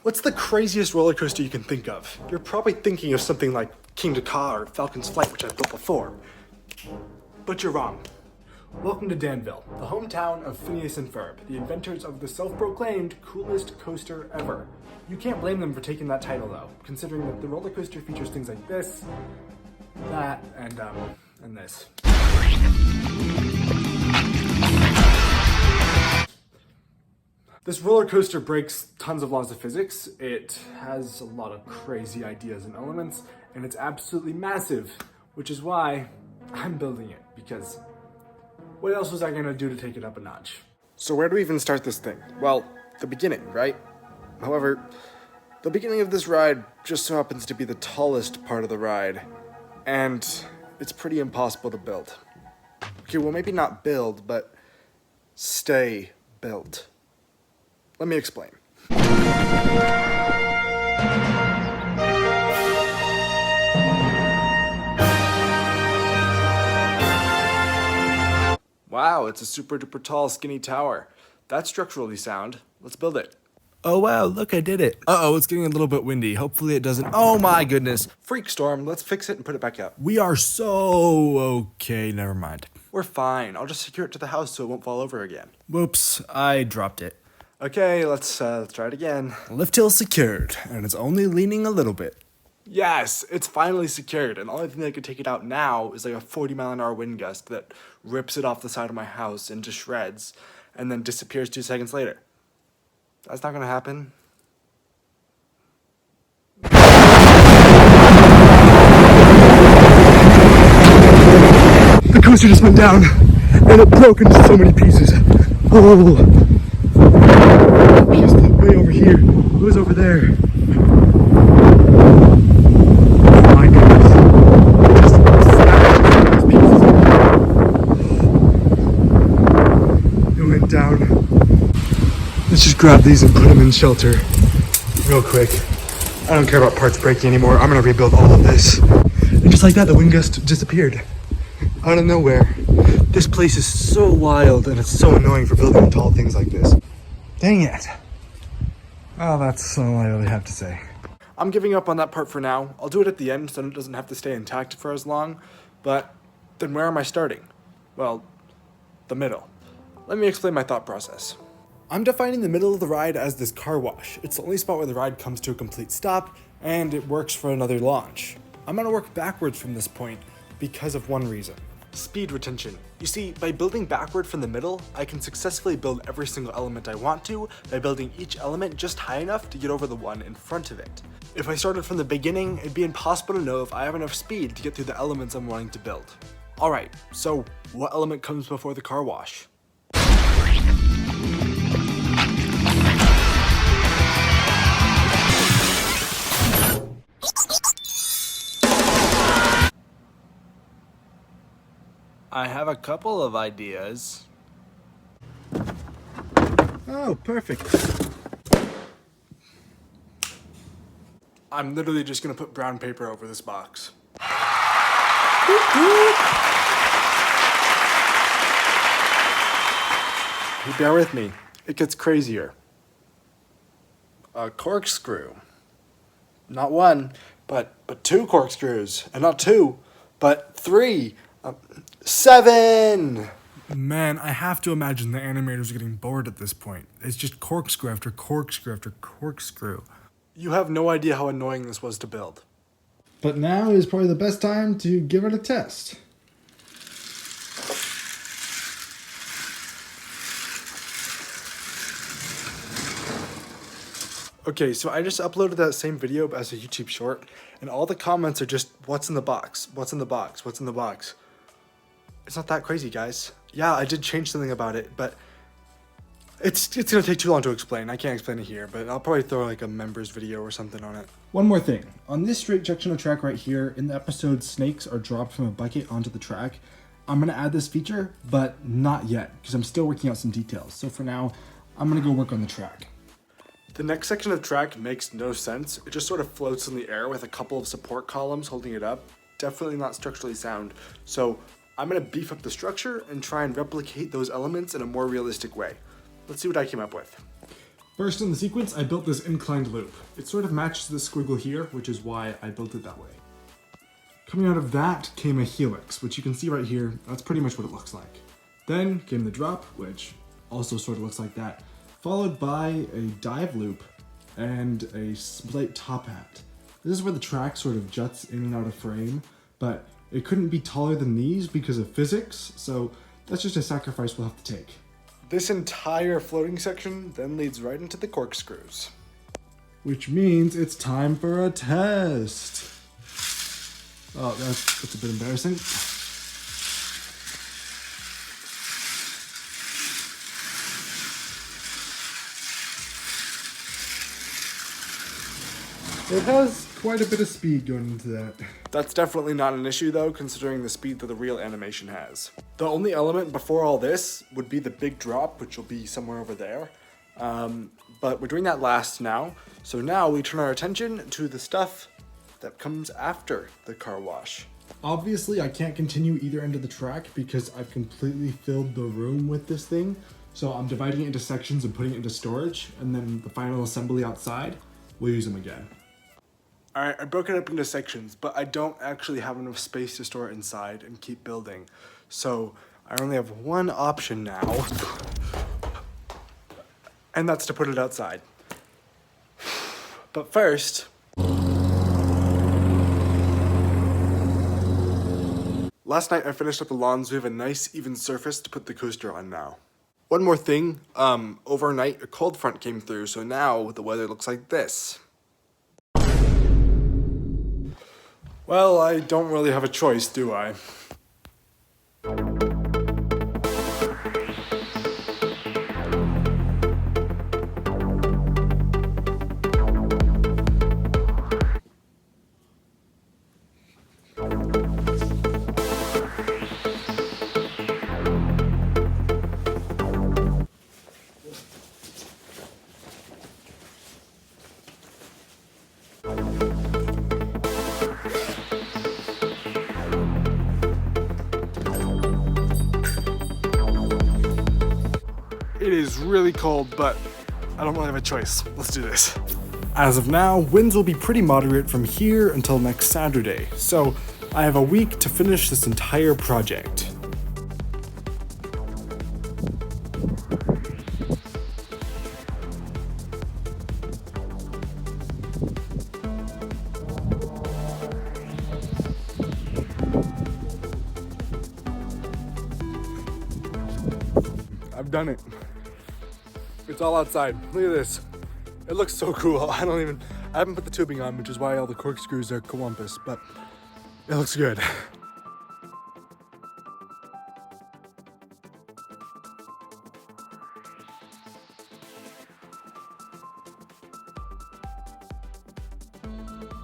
What's the craziest roller coaster you can think of? You're probably thinking of something like King Ka or Falcon's Flight, which I've built before. But you're wrong. Welcome to Danville, the hometown of Phineas and Ferb, the inventors of the self-proclaimed coolest coaster ever. You can't blame them for taking that title though, considering that the roller coaster features things like this, that, and this. This roller coaster breaks tons of laws of physics. It has a lot of crazy ideas and elements, and it's absolutely massive, which is why I'm building it, because what else was I gonna do to take it up a notch? So where do we even start this thing? Well, the beginning, right? However, the beginning of this ride just so happens to be the tallest part of the ride, and it's pretty impossible to build. Okay, well maybe not build, but stay built. Let me explain. Wow, it's a super duper tall, skinny tower. That's structurally sound. Let's build it. Oh wow, look, I did it. Uh-oh, it's getting a little bit windy. Hopefully it doesn't. Oh my goodness. Freak storm, let's fix it and put it back up. We are so okay, never mind. We're fine. I'll just secure it to the house so it won't fall over again. Whoops, I dropped it. Okay, let's try it again. Lift hill secured, and it's only leaning a little bit. Yes, it's finally secured, and the only thing that could take it out now is like a 40-mile-an-hour wind gust that rips it off the side of my house into shreds, and then disappears 2 seconds later. That's not gonna happen. The coaster just went down, and it broke into so many pieces. Oh! He's way over here. It was over there. Oh my goodness. Just smashed those pieces. It went down. Let's just grab these and put them in shelter real quick. I don't care about parts breaking anymore. I'm gonna rebuild all of this. And just like that, the wind gust disappeared. Out of nowhere. This place is so wild and it's so annoying for building tall things like this. Dang it. Oh, that's all I really have to say. I'm giving up on that part for now. I'll do it at the end so it doesn't have to stay intact for as long. But then where am I starting? Well, the middle. Let me explain my thought process. I'm defining the middle of the ride as this car wash. It's the only spot where the ride comes to a complete stop, and it works for another launch. I'm gonna work backwards from this point because of one reason. Speed retention. You see, by building backward from the middle, I can successfully build every single element I want to by building each element just high enough to get over the one in front of it. If I started from the beginning, it'd be impossible to know if I have enough speed to get through the elements I'm wanting to build. Alright, so what element comes before the car wash? I have a couple of ideas. Oh, perfect. I'm literally just gonna put brown paper over this box. Hey, bear with me. It gets crazier. A corkscrew. Not one, but 2 corkscrews. And not 2, but 3. 7! Man, I have to imagine the animators are getting bored at this point. It's just corkscrew after corkscrew after corkscrew. You have no idea how annoying this was to build. But now is probably the best time to give it a test. Okay, so I just uploaded that same video as a YouTube short, and all the comments are just, what's in the box? What's in the box? What's in the box? It's not that crazy, guys. Yeah, I did change something about it, but it's gonna take too long to explain. I can't explain it here, but I'll probably throw like a members video or something on it. One more thing. On this straight section of track right here, in the episode Snakes Are Dropped from a Bucket Onto the Track, I'm going to add this feature, but not yet, because I'm still working out some details. So for now, I'm going to go work on the track. The next section of track makes no sense. It just sort of floats in the air with a couple of support columns holding it up. Definitely not structurally sound. So I'm going to beef up the structure and try and replicate those elements in a more realistic way. Let's see what I came up with. First in the sequence, I built this inclined loop. It sort of matches the squiggle here, which is why I built it that way. Coming out of that came a helix, which you can see right here. That's pretty much what it looks like. Then came the drop, which also sort of looks like that, followed by a dive loop and a split top hat. This is where the track sort of juts in and out of frame, but it couldn't be taller than these because of physics, so that's just a sacrifice we'll have to take. This entire floating section then leads right into the corkscrews. Which means it's time for a test. Oh, that's a bit embarrassing. It has quite a bit of speed going into that. That's definitely not an issue though, considering the speed that the real animation has. The only element before all this would be the big drop, which will be somewhere over there. But we're doing that last now. So now we turn our attention to the stuff that comes after the car wash. Obviously, I can't continue either end of the track because I've completely filled the room with this thing. So I'm dividing it into sections and putting it into storage, and then the final assembly outside, we'll use them again. Alright, I broke it up into sections, but I don't actually have enough space to store it inside and keep building. So I only have one option now, and that's to put it outside. But first, last night I finished up the lawn, so we have a nice even surface to put the coaster on now. One more thing, overnight a cold front came through, so now the weather looks like this. Well, I don't really have a choice, do I? It is really cold, but I don't really have a choice. Let's do this. As of now, winds will be pretty moderate from here until next Saturday, so I have a week to finish this entire project. I've done it. It's all outside. Look at this. It looks so cool. I haven't put the tubing on, which is why all the corkscrews are cawampus, but it looks good.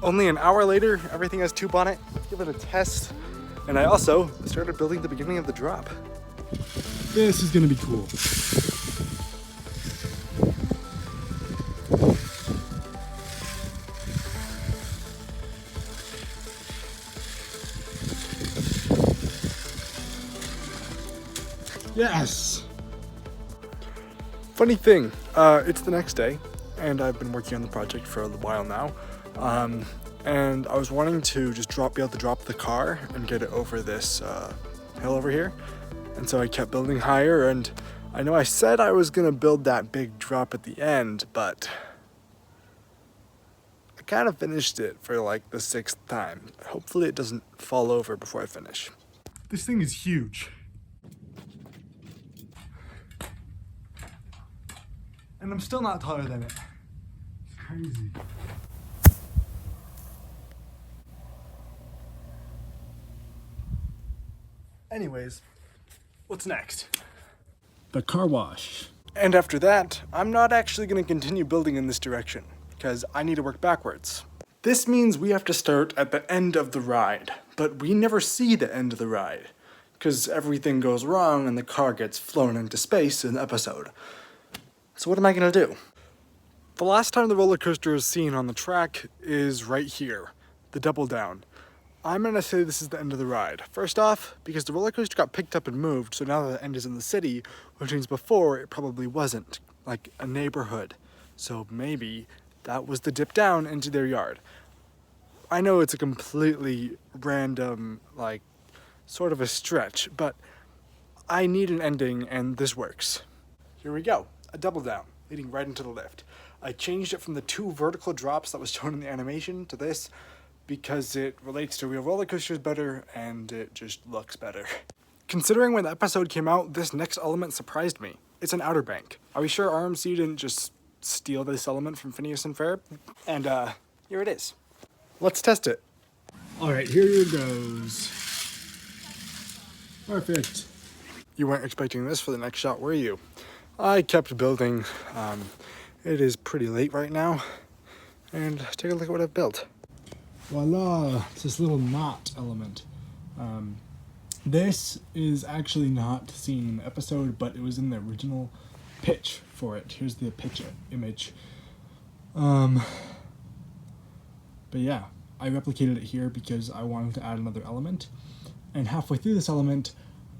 Only an hour later, everything has tube on it. Let's give it a test. And I also started building the beginning of the drop. This is gonna be cool. Yes! Funny thing, it's the next day, and I've been working on the project for a while now. And I was wanting to just be able to drop the car and get it over this hill over here. And so I kept building higher, and I know I said I was gonna build that big drop at the end, but I kind of finished it for like the 6th time. Hopefully it doesn't fall over before I finish. This thing is huge. And I'm still not taller than it. It's crazy. Anyways, what's next? The car wash. And after that, I'm not actually going to continue building in this direction, because I need to work backwards. This means we have to start at the end of the ride, but we never see the end of the ride, because everything goes wrong and the car gets flown into space in the episode. So what am I going to do? The last time the roller coaster is seen on the track is right here, the double down. I'm going to say this is the end of the ride. First off, because the roller coaster got picked up and moved, so now the end is in the city, which means before it probably wasn't, like a neighborhood. So maybe that was the dip down into their yard. I know it's a completely random, like, sort of a stretch, but I need an ending and this works. Here we go, a double down, leading right into the lift. I changed it from the 2 vertical drops that was shown in the animation to this because it relates to real roller coasters better and it just looks better. Considering when the episode came out, this next element surprised me. It's an outer bank. Are we sure RMC didn't just steal this element from Phineas and Ferb? And here it is. Let's test it. All right, here goes. Perfect. You weren't expecting this for the next shot, were you? I kept building. It is pretty late right now. And take a look at what I've built. Voila, it's this little knot element. This is actually not seen in the episode, but it was in the original pitch for it. Here's the pitch image. But yeah, I replicated it here because I wanted to add another element. And halfway through this element,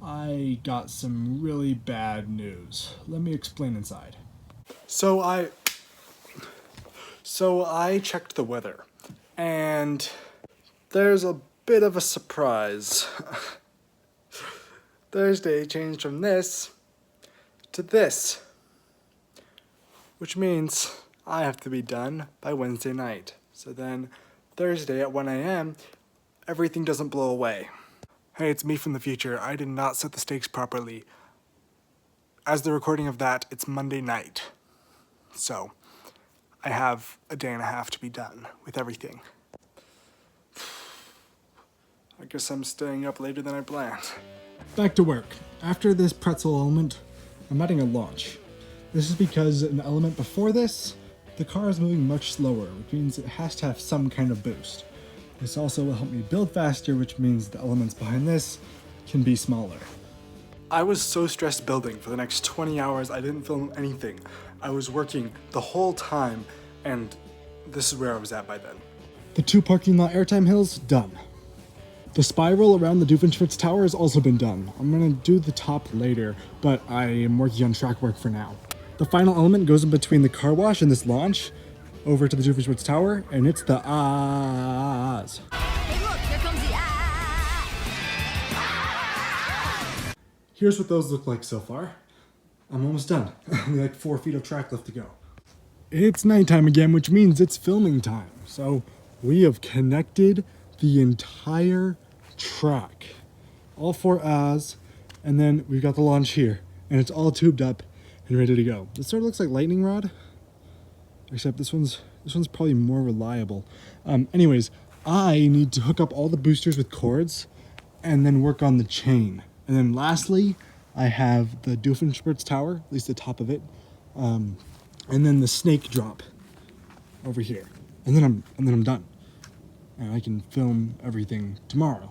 I got some really bad news. Let me explain inside. So I checked the weather, and there's a bit of a surprise. Thursday changed from this to this, which means I have to be done by Wednesday night. So then Thursday at 1 a.m., everything doesn't blow away. Hey, it's me from the future. I did not set the stakes properly. As the recording of that, it's Monday night. So I have a day and a half to be done with everything. I guess I'm staying up later than I planned. Back to work. After this pretzel element, I'm adding a launch. This is because an element before this, the car is moving much slower, which means it has to have some kind of boost. This also will help me build faster, which means the elements behind this can be smaller. I was so stressed building. For the next 20 hours, I didn't film anything. I was working the whole time, and this is where I was at by then. The 2 parking lot airtime hills, done. The spiral around the Doofenshmirtz Tower has also been done. I'm gonna do the top later, but I am working on track work for now. The final element goes in between the car wash and this launch over to the Doofenshmirtz Tower, and it's the ahs. Hey, look, here comes the Here's what those look like so far. I'm almost done. Only like 4 feet of track left to go. It's nighttime again, which means it's filming time. So we have connected the entire track. All 4 ahs, and then we've got the launch here, and it's all tubed up and ready to go. This sort of looks like lightning rod, except this one's probably more reliable. Anyways, I need to hook up all the boosters with cords and then work on the chain. And then lastly, I have the Doofenshmirtz Tower, at least the top of it, and then the snake drop over here. And then I'm done. And I can film everything tomorrow.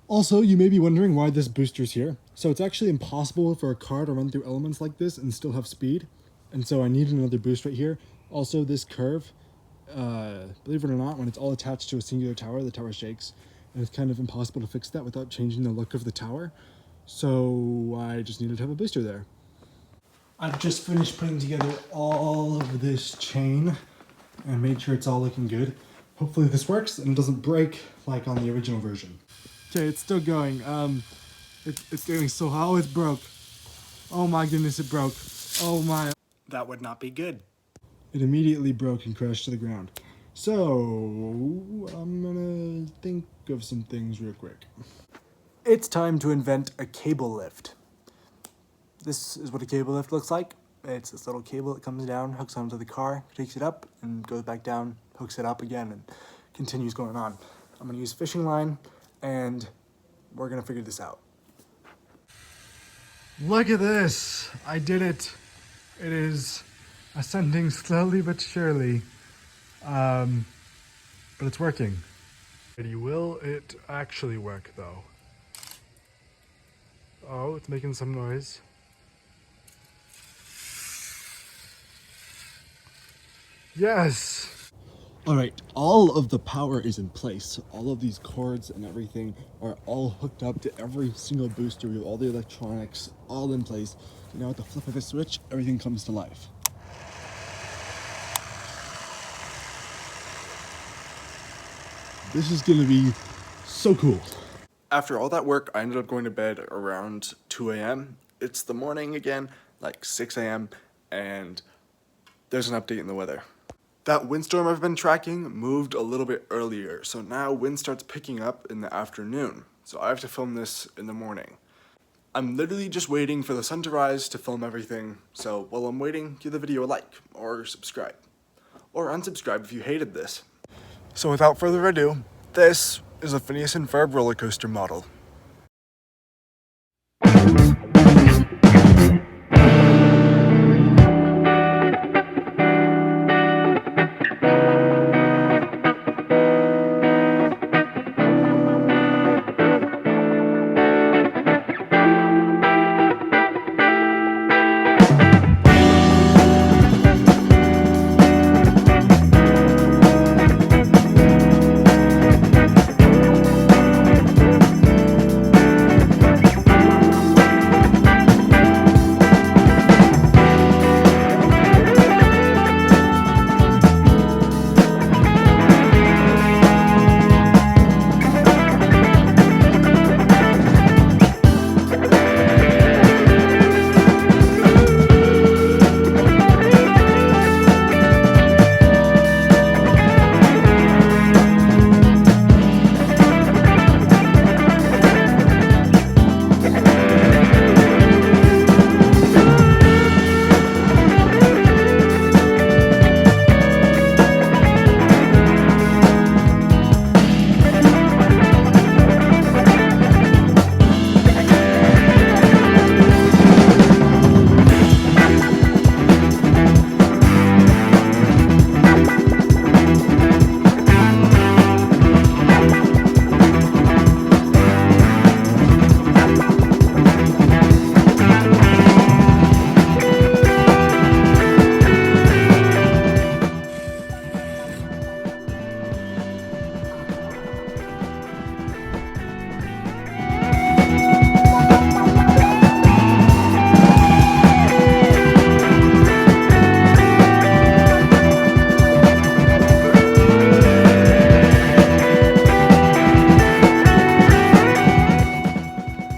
Also, you may be wondering why this booster's here. So it's actually impossible for a car to run through elements like this and still have speed. And so I need another boost right here. Also, this curve, believe it or not, when it's all attached to a singular tower, the tower shakes. And it's kind of impossible to fix that without changing the look of the tower. So I just needed to have a booster there. I've just finished putting together all of this chain and made sure it's all looking good. Hopefully this works and it doesn't break like on the original version. Okay, it's still going. It's getting so hot. Oh, it broke. Oh my goodness, it broke. Oh my. That would not be good. It immediately broke and crashed to the ground. So I'm gonna think of some things real quick. It's time to invent a cable lift. This is what a cable lift looks like. It's this little cable that comes down, hooks onto the car, takes it up, and goes back down, hooks it up again, and continues going on. I'm gonna use fishing line, and we're gonna figure this out. Look at this. I did it. It is ascending slowly but surely. But it's working. Will it actually work though? Oh, it's making some noise. Yes! Alright, all of the power is in place. All of these cords and everything are all hooked up to every single booster. We have all the electronics all in place. Now at the flip of a switch, everything comes to life. This is gonna be so cool. After all that work, I ended up going to bed around 2 a.m. It's the morning again, like 6 a.m., and there's an update in the weather. That windstorm I've been tracking moved a little bit earlier, so now wind starts picking up in the afternoon. So I have to film this in the morning. I'm literally just waiting for the sun to rise to film everything, so while I'm waiting, give the video a like, or subscribe. Or unsubscribe if you hated this. So without further ado, this is a Phineas and Ferb roller coaster model.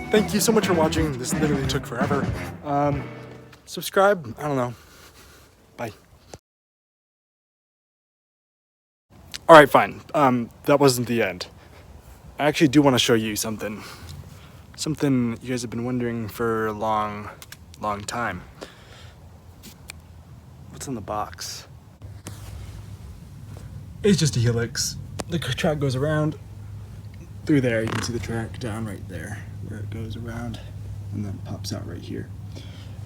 Thank you so much for watching. This literally took forever. Subscribe. I don't know. Bye. Alright, fine. That wasn't the end. I actually do want to show you something. Something you guys have been wondering for a long time. What's in the box? It's just a helix. The track goes around through there. You can see the track down right there where it goes around and then pops out right here.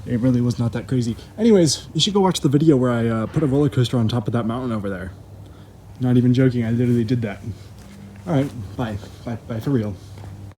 It really was not that crazy. Anyways, you should go watch the video where I put a roller coaster on top of that mountain over there. Not even joking, I literally did that. Alright, bye. Bye for real.